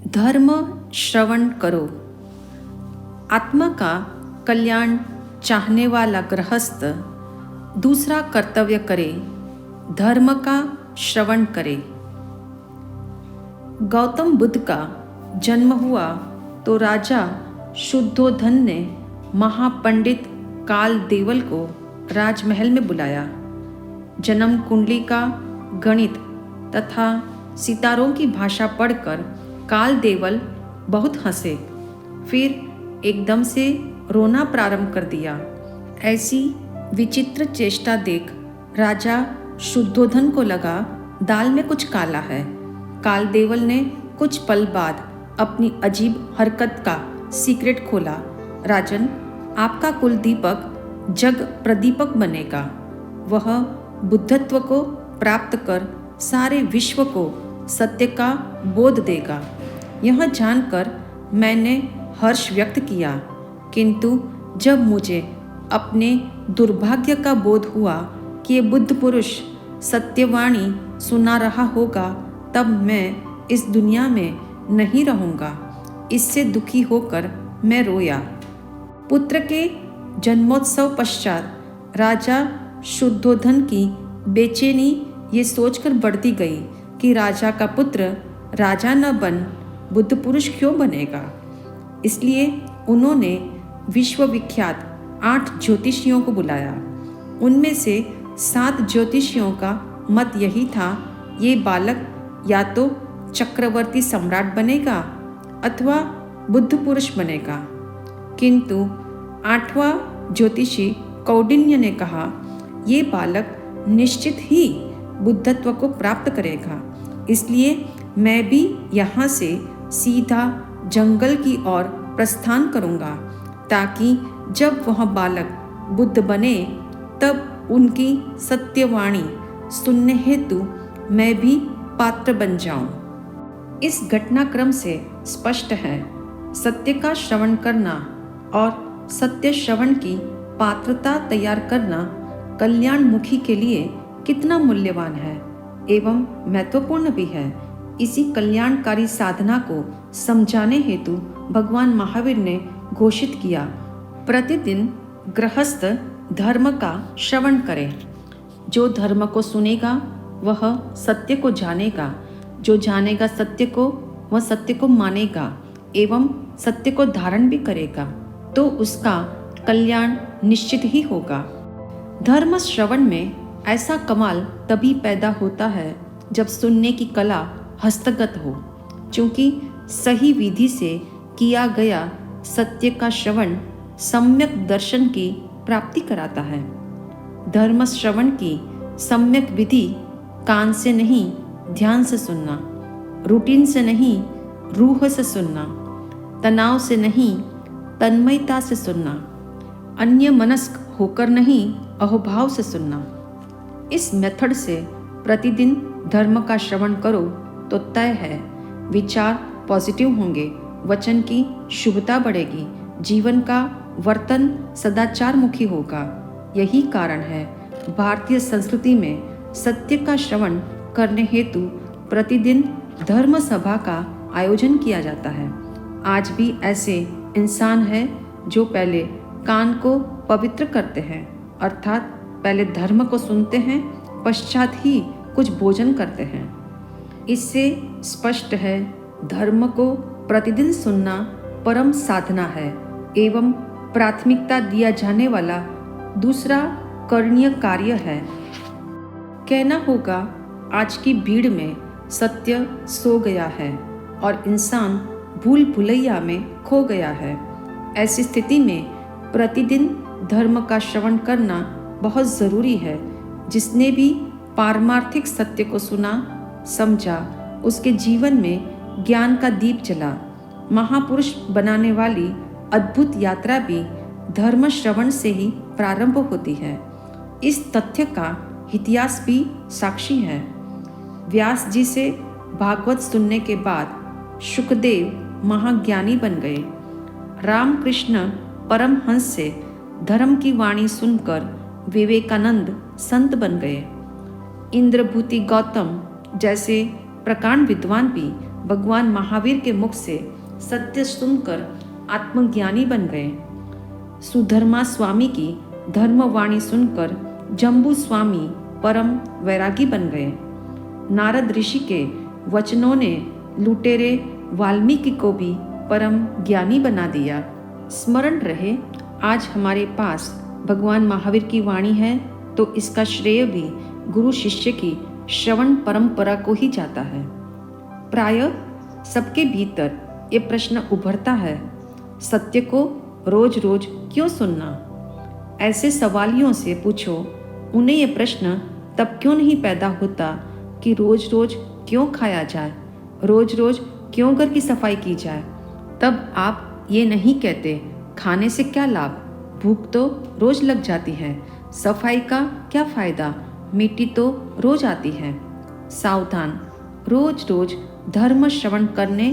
धर्म श्रवण करो। आत्मा का कल्याण चाहने वाला गृहस्थ दूसरा कर्तव्य करे, धर्म का श्रवण करे। गौतम बुद्ध का जन्म हुआ तो राजा शुद्धोधन ने महापंडित काल देवल को राजमहल में बुलाया। जन्म कुंडली का गणित तथा सितारों की भाषा पढ़कर काल देवल बहुत हंसे, फिर एकदम से रोना प्रारंभ कर दिया। ऐसी विचित्र चेष्टा देख राजा शुद्धोधन को लगा दाल में कुछ काला है। काल देवल ने कुछ पल बाद अपनी अजीब हरकत का सीक्रेट खोला। राजन, आपका कुल दीपक जग प्रदीपक बनेगा। वह बुद्धत्व को प्राप्त कर सारे विश्व को सत्य का बोध देगा। यह जानकर मैंने हर्ष व्यक्त किया, किंतु जब मुझे अपने दुर्भाग्य का बोध हुआ कि ये बुद्ध पुरुष सत्यवाणी सुना रहा होगा, तब मैं इस दुनिया में नहीं रहूँगा। इससे दुखी होकर मैं रोया। पुत्र के जन्मोत्सव पश्चात राजा शुद्धोधन की बेचैनी ये सोचकर बढ़ती गई कि राजा का पुत्र राजा न बन बुद्ध पुरुष क्यों बनेगा। इसलिए उन्होंने विश्वविख्यात 8 ज्योतिषियों को बुलाया। उनमें से 7 ज्योतिषियों का मत यही था, ये बालक या तो चक्रवर्ती सम्राट बनेगा अथवा बुद्ध पुरुष बनेगा। किंतु 8वां ज्योतिषी कौंडिन्य ने कहा, ये बालक निश्चित ही बुद्धत्व को प्राप्त करेगा। इसलिए मैं भी यहाँ से सीधा जंगल की ओर प्रस्थान करूँगा, ताकि जब वह बालक बुद्ध बने तब उनकी सत्यवाणी सुनने हेतु मैं भी पात्र बन जाऊं। इस घटनाक्रम से स्पष्ट है, सत्य का श्रवण करना और सत्य श्रवण की पात्रता तैयार करना कल्याणमुखी के लिए कितना मूल्यवान है एवं महत्वपूर्ण भी है। इसी कल्याणकारी साधना को समझाने हेतु भगवान महावीर ने घोषित किया, प्रतिदिन गृहस्थ धर्म का श्रवण करे। जो धर्म को सुनेगा वह सत्य को जानेगा, जो जानेगा सत्य को वह सत्य को मानेगा एवं सत्य को धारण भी करेगा, तो उसका कल्याण निश्चित ही होगा। धर्म श्रवण में ऐसा कमाल तभी पैदा होता है जब सुनने की कला हस्तगत हो, क्योंकि सही विधि से किया गया सत्य का श्रवण सम्यक दर्शन की प्राप्ति कराता है। धर्म श्रवण की सम्यक विधि कान से नहीं ध्यान से सुनना, रूटीन से नहीं रूह से सुनना, तनाव से नहीं तन्मयता से सुनना, अन्य मनस्क होकर नहीं अहोभाव से सुनना। इस मेथड से प्रतिदिन धर्म का श्रवण करो तो तय है, विचार पॉजिटिव होंगे, वचन की शुभता बढ़ेगी, जीवन का वर्तन सदाचार मुखी होगा। यही कारण है भारतीय संस्कृति में सत्य का श्रवण करने हेतु प्रतिदिन धर्म सभा का आयोजन किया जाता है। आज भी ऐसे इंसान हैं जो पहले कान को पवित्र करते हैं, अर्थात पहले धर्म को सुनते हैं, पश्चात ही कुछ भोजन करते हैं। इससे स्पष्ट है, धर्म को प्रतिदिन सुनना परम साधना है एवं प्राथमिकता दिया जाने वाला दूसरा करणीय कार्य है। कहना होगा, आज की भीड़ में सत्य सो गया है और इंसान भूल भुलैया में खो गया है। ऐसी स्थिति में प्रतिदिन धर्म का श्रवण करना बहुत ज़रूरी है। जिसने भी पारमार्थिक सत्य को सुना समझा, उसके जीवन में ज्ञान का दीप जला। महापुरुष बनाने वाली अद्भुत यात्रा भी धर्म श्रवण से ही प्रारंभ होती है। इस तथ्य का इतिहास भी साक्षी है। व्यास जी से भागवत सुनने के बाद शुकदेव महाज्ञानी बन गए। रामकृष्ण परमहंस से धर्म की वाणी सुनकर विवेकानंद संत बन गए। इंद्रभूति गौतम जैसे प्रकांड विद्वान भी भगवान महावीर के मुख से सत्य सुनकर आत्मज्ञानी बन गए। सुधर्मा स्वामी की धर्मवाणी सुनकर जम्बू स्वामी परम वैरागी बन गए। नारद ऋषि के वचनों ने लुटेरे वाल्मीकि को भी परम ज्ञानी बना दिया। स्मरण रहे, आज हमारे पास भगवान महावीर की वाणी है तो इसका श्रेय भी गुरु शिष्य की श्रवण परंपरा को ही जाता है। प्रायः सबके भीतर ये प्रश्न उभरता है, सत्य को रोज रोज क्यों सुनना? ऐसे सवालियों से पूछो, उन्हें ये प्रश्न तब क्यों नहीं पैदा होता कि रोज रोज क्यों खाया जाए, रोज रोज क्यों घर की सफाई की जाए? तब आप ये नहीं कहते खाने से क्या लाभ, भूख तो रोज लग जाती है, सफाई का क्या फायदा, मिट्टी तो रोज आती है। सावधान, रोज रोज धर्म श्रवण करने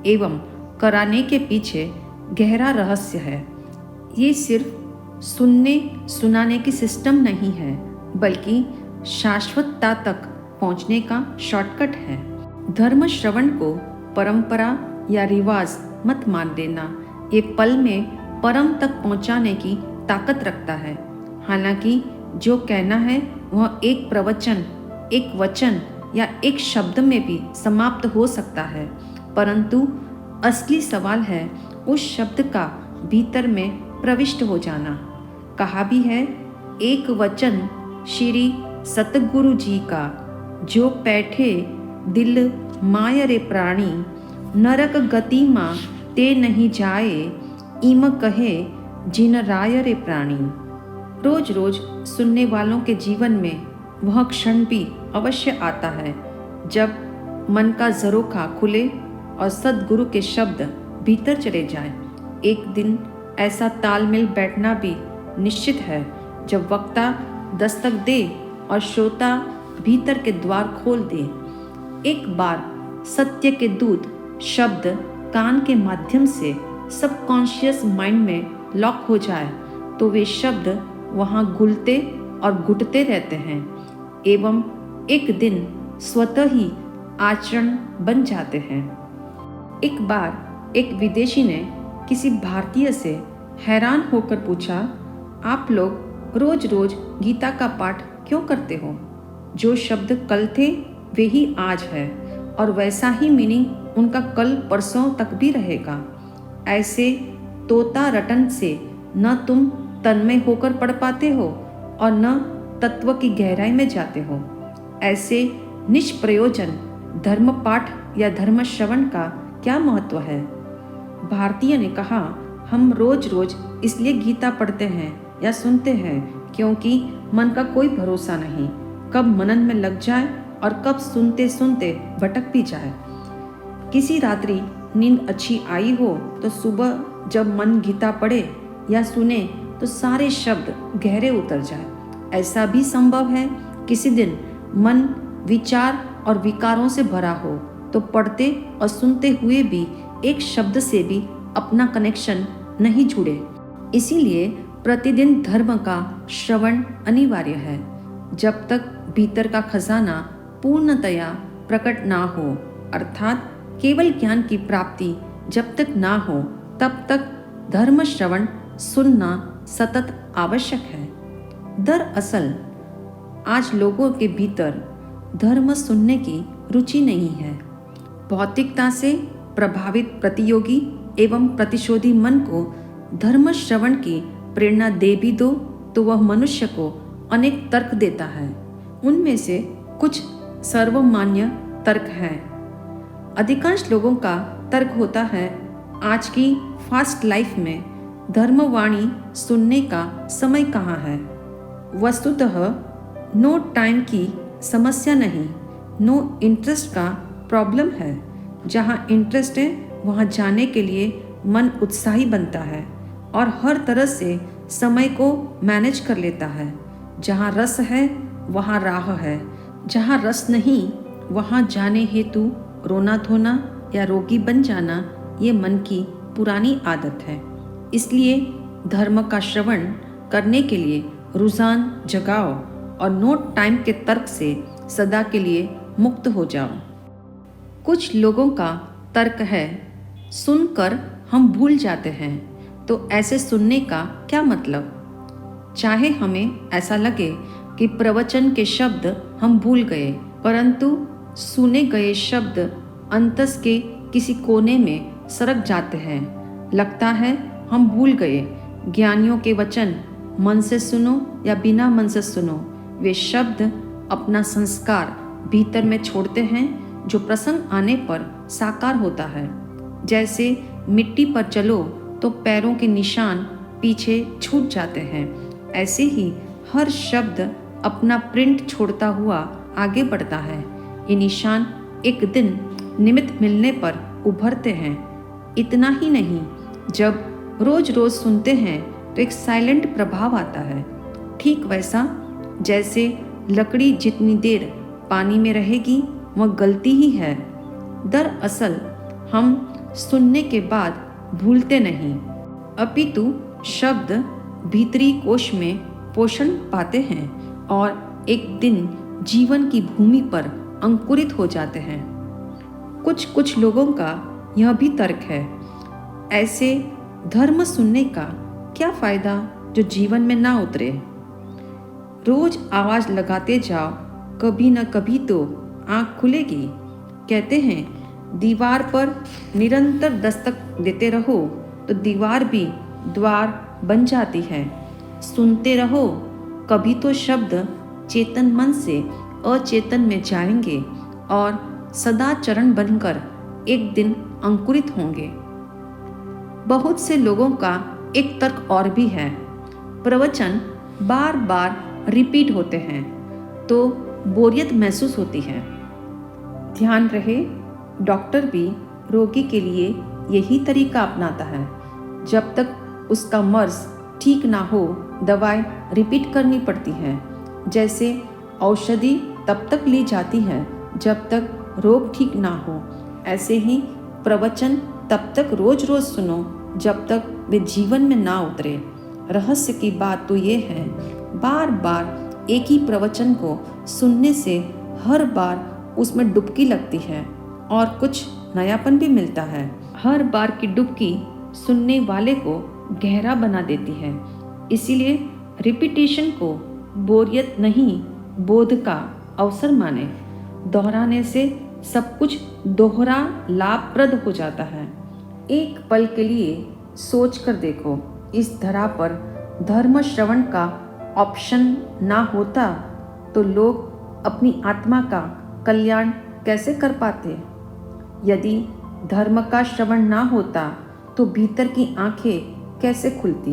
एवं कराने के पीछे गहरा रहस्य है। ये सिर्फ सुनने सुनाने की सिस्टम नहीं है, बल्कि शाश्वतता तक पहुंचने का शॉर्टकट है। धर्म श्रवण को परंपरा या रिवाज मत मान लेना, ये पल में परम तक पहुंचाने की ताकत रखता है। हालांकि जो कहना है वह एक प्रवचन, एक वचन या एक शब्द में भी समाप्त हो सकता है, परंतु असली सवाल है उस शब्द का भीतर में प्रविष्ट हो जाना। कहा भी है, एक वचन श्री सतगुरु जी का, जो बैठे दिल माय रे प्राणी, नरक गति माँ ते नहीं जाए, इम कहे जिन राय रे प्राणी। रोज रोज सुनने वालों के जीवन में वह क्षण भी अवश्य आता है जब मन का झरोखा खुले और सद्गुरु के शब्द भीतर चले जाएं। एक दिन ऐसा तालमेल बैठना भी निश्चित है जब वक्ता दस्तक दे और श्रोता भीतर के द्वार खोल दे। एक बार सत्य के दूत शब्द कान के माध्यम से सबकॉन्शियस माइंड में लॉक हो जाए तो वे शब्द वहाँ घुलते और घुटते रहते हैं एवं एक दिन स्वतः ही आचरण बन जाते हैं। एक बार एक विदेशी ने किसी भारतीय से हैरान होकर पूछा, आप लोग रोज रोज गीता का पाठ क्यों करते हो? जो शब्द कल थे वे ही आज है और वैसा ही मीनिंग उनका कल परसों तक भी रहेगा। ऐसे तोता रटन से न तुम तन्मय होकर पढ़ पाते हो और न तत्व की गहराई में जाते हो। ऐसे निष्प्रयोजन धर्म पाठ या धर्म श्रवण का क्या महत्व है? भारतीय ने कहा, हम रोज रोज इसलिए गीता पढ़ते हैं या सुनते हैं क्योंकि मन का कोई भरोसा नहीं, कब मनन में लग जाए और कब सुनते सुनते भटक भी जाए। किसी रात्रि नींद अच्छी आई हो तो सुबह जब मन गीता पढ़े या सुने तो सारे शब्द गहरे उतर जाए। ऐसा भी संभव है किसी दिन मन विचार और विकारों से भरा हो तो पढ़ते और सुनते हुए भी एक शब्द से भी अपना कनेक्शन नहीं जुड़े। इसीलिए प्रतिदिन धर्म का श्रवण अनिवार्य है। जब तक भीतर का खजाना पूर्णतया प्रकट ना हो, अर्थात केवल ज्ञान की प्राप्ति जब तक ना हो, तब तक धर्म श्रवण सुनना सतत आवश्यक है। दरअसल आज लोगों के भीतर धर्म सुनने की रुचि नहीं है। भौतिकता से प्रभावित प्रतियोगी एवं प्रतिशोधी मन को धर्म श्रवण की प्रेरणा दे भी दो तो वह मनुष्य को अनेक तर्क देता है। उनमें से कुछ सर्वमान्य तर्क हैं। अधिकांश लोगों का तर्क होता है, आज की फास्ट लाइफ में धर्मवाणी सुनने का समय कहाँ है। वस्तुतः नो टाइम की समस्या नहीं, नो इंटरेस्ट का प्रॉब्लम है। जहाँ इंटरेस्ट है वहाँ जाने के लिए मन उत्साही बनता है और हर तरह से समय को मैनेज कर लेता है। जहाँ रस है वहाँ राह है, जहाँ रस नहीं वहाँ जाने हेतु रोना धोना या रोगी बन जाना ये मन की पुरानी आदत है। इसलिए धर्म का श्रवण करने के लिए रुझान जगाओ और नो टाइम के तर्क से सदा के लिए मुक्त हो जाओ। कुछ लोगों का तर्क है, सुनकर हम भूल जाते हैं, तो ऐसे सुनने का क्या मतलब? चाहे हमें ऐसा लगे कि प्रवचन के शब्द हम भूल गए, परंतु सुने गए शब्द अंतस के किसी कोने में सरक जाते हैं। लगता है हम भूल गए। ज्ञानियों के वचन मन से सुनो या बिना मन से सुनो, वे शब्द अपना संस्कार भीतर में छोड़ते हैं, जो प्रसंग आने पर साकार होता है। जैसे मिट्टी पर चलो तो पैरों के निशान पीछे छूट जाते हैं, ऐसे ही हर शब्द अपना प्रिंट छोड़ता हुआ आगे बढ़ता है। ये निशान एक दिन निमित्त मिलने पर उभरते हैं। इतना ही नहीं, जब रोज रोज सुनते हैं तो एक साइलेंट प्रभाव आता है। ठीक वैसा जैसे लकड़ी जितनी देर पानी में रहेगी वह गलती ही है। दरअसल हम सुनने के बाद भूलते नहीं, अपितु शब्द भीतरी कोश में पोषण पाते हैं और एक दिन जीवन की भूमि पर अंकुरित हो जाते हैं। कुछ लोगों का यह भी तर्क है, ऐसे धर्म सुनने का क्या फायदा जो जीवन में ना उतरे। रोज आवाज लगाते जाओ, कभी न कभी तो आँख खुलेगी। कहते हैं दीवार पर निरंतर दस्तक देते रहो तो दीवार भी द्वार बन जाती है। सुनते रहो, कभी तो शब्द चेतन मन से अचेतन में जाएंगे और सदा चरण बनकर एक दिन अंकुरित होंगे। बहुत से लोगों का एक तर्क और भी है, प्रवचन बार बार रिपीट होते हैं तो बोरियत महसूस होती है। ध्यान रहे, डॉक्टर भी रोगी के लिए यही तरीका अपनाता है। जब तक उसका मर्ज ठीक ना हो, दवाएं रिपीट करनी पड़ती हैं। जैसे औषधि तब तक ली जाती है जब तक रोग ठीक ना हो, ऐसे ही प्रवचन तब तक रोज रोज सुनो जब तक वे जीवन में ना उतरे। रहस्य की बात तो ये है, बार बार एक ही प्रवचन को सुनने से हर बार उसमें डुबकी लगती है और कुछ नयापन भी मिलता है। हर बार की डुबकी सुनने वाले को गहरा बना देती है। इसीलिए रिपीटेशन को बोरियत नहीं, बोध का अवसर माने। दोहराने से सब कुछ दोहरा लाभप्रद हो जाता है। एक पल के लिए सोच कर देखो, इस धरा पर धर्म श्रवण का ऑप्शन ना होता तो लोग अपनी आत्मा का कल्याण कैसे कर पाते। यदि धर्म का श्रवण ना होता तो भीतर की आंखें कैसे खुलती।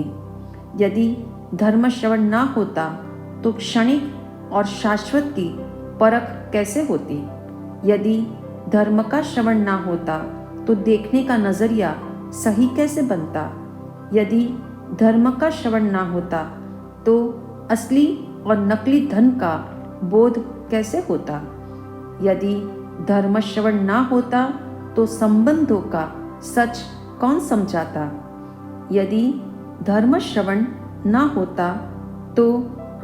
यदि धर्म श्रवण ना होता तो क्षणिक और शाश्वत की परख कैसे होती। यदि धर्म का श्रवण ना होता तो देखने का नजरिया सही कैसे बनता। यदि धर्म का श्रवण ना होता तो असली और नकली धन का बोध कैसे होता। यदि धर्म श्रवण ना होता तो संबंधों का सच कौन समझाता। यदि धर्म श्रवण ना होता तो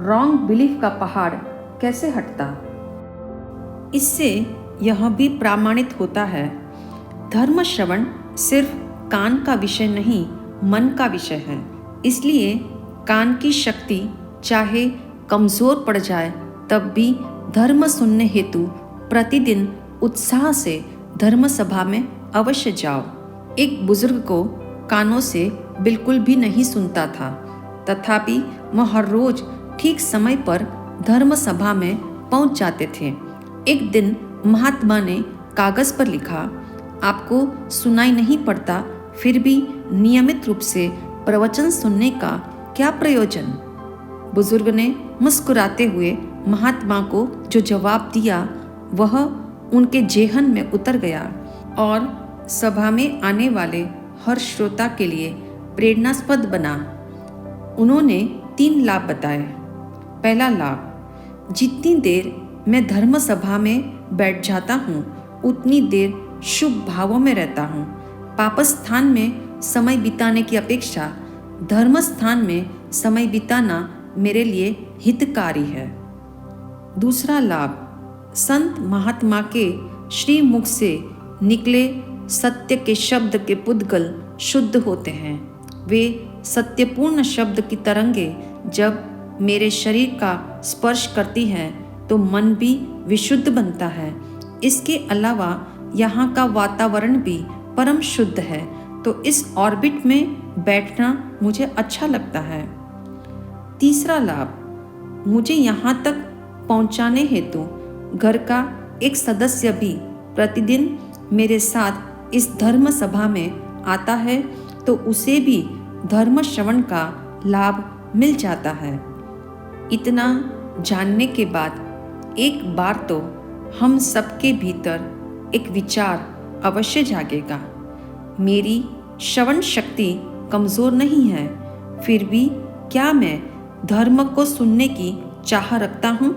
रॉन्ग बिलीफ का पहाड़ कैसे हटता। इससे यह भी प्रमाणित होता है, धर्म श्रवण सिर्फ कान का विषय नहीं, मन का विषय है। इसलिए कान की शक्ति चाहे कमजोर पड़ जाए तब भी धर्म सुनने हेतु प्रतिदिन उत्साह से धर्म सभा में अवश्य जाओ। एक बुजुर्ग को कानों से बिल्कुल भी नहीं सुनता था, तथापि वह हर रोज ठीक समय पर धर्म सभा में पहुंच जाते थे। एक दिन महात्मा ने कागज पर लिखा, आपको सुनाई नहीं पड़ता, फिर भी नियमित रूप से प्रवचन सुनने का क्या प्रयोजन। बुजुर्ग ने मुस्कुराते हुए महात्मा को जो जवाब दिया वह उनके जेहन में उतर गया और सभा में आने वाले हर श्रोता के लिए प्रेरणास्पद बना। उन्होंने 3 लाभ बताए। पहला लाभ, जितनी देर मैं धर्म सभा में बैठ जाता हूँ उतनी देर शुभ भावों में रहता हूँ। पाप स्थान में समय बिताने की अपेक्षा धर्म स्थान में समय बिताना मेरे लिए हितकारी है। दूसरा लाभ, संत महात्मा के श्रीमुख से निकले सत्य के शब्द के पुद्गल शुद्ध होते हैं। वे सत्यपूर्ण शब्द की तरंगे जब मेरे शरीर का स्पर्श करती हैं तो मन भी विशुद्ध बनता है। इसके अलावा यहाँ का वातावरण भी परम शुद्ध है, तो इस ऑर्बिट में बैठना मुझे अच्छा लगता है। तीसरा लाभ, मुझे यहाँ तक पहुँचाने हेतु घर का एक सदस्य भी प्रतिदिन मेरे साथ इस धर्म सभा में आता है, तो उसे भी धर्म श्रवण का लाभ मिल जाता है। इतना जानने के बाद एक बार तो हम सबके भीतर एक विचार अवश्य जागेगा। मेरी श्रवण शक्ति कमज़ोर नहीं है, फिर भी क्या मैं धर्म को सुनने की चाह रखता हूँ?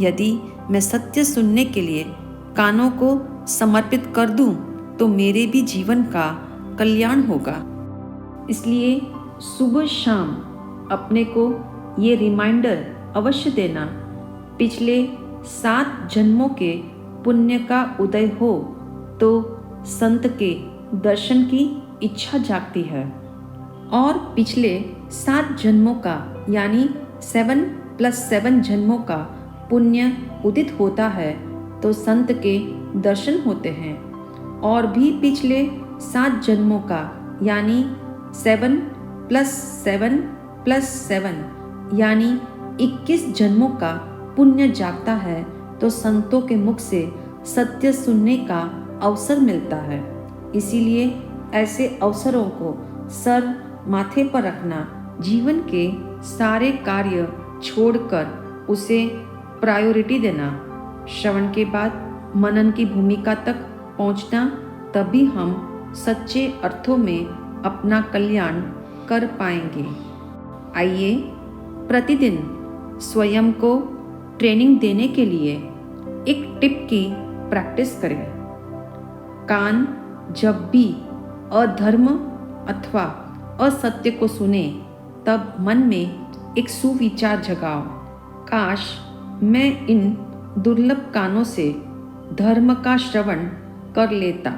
यदि मैं सत्य सुनने के लिए कानों को समर्पित कर दूँ तो मेरे भी जीवन का कल्याण होगा। इसलिए सुबह शाम अपने को ये रिमाइंडर अवश्य देना, पिछले 7 जन्मों के पुण्य का उदय हो तो संत के दर्शन की इच्छा जागती है, और पिछले 7 जन्मों का यानी 7+7 जन्मों का पुण्य उदित होता है तो संत के दर्शन होते हैं, और भी पिछले 7 जन्मों का यानी 7+7+7 यानी 21 जन्मों का पुण्य जागता है तो संतों के मुख से सत्य सुनने का अवसर मिलता है। इसीलिए ऐसे अवसरों को सर माथे पर रखना, जीवन के सारे कार्य छोड़कर उसे प्रायोरिटी देना, श्रवण के बाद मनन की भूमिका तक पहुंचना, तभी हम सच्चे अर्थों में अपना कल्याण कर पाएंगे। आइए प्रतिदिन स्वयं को ट्रेनिंग देने के लिए एक टिप की प्रैक्टिस करें। कान जब भी अधर्म अथवा असत्य को सुने तब मन में एक सुविचार जगाओ, काश मैं इन दुर्लभ कानों से धर्म का श्रवण कर लेता।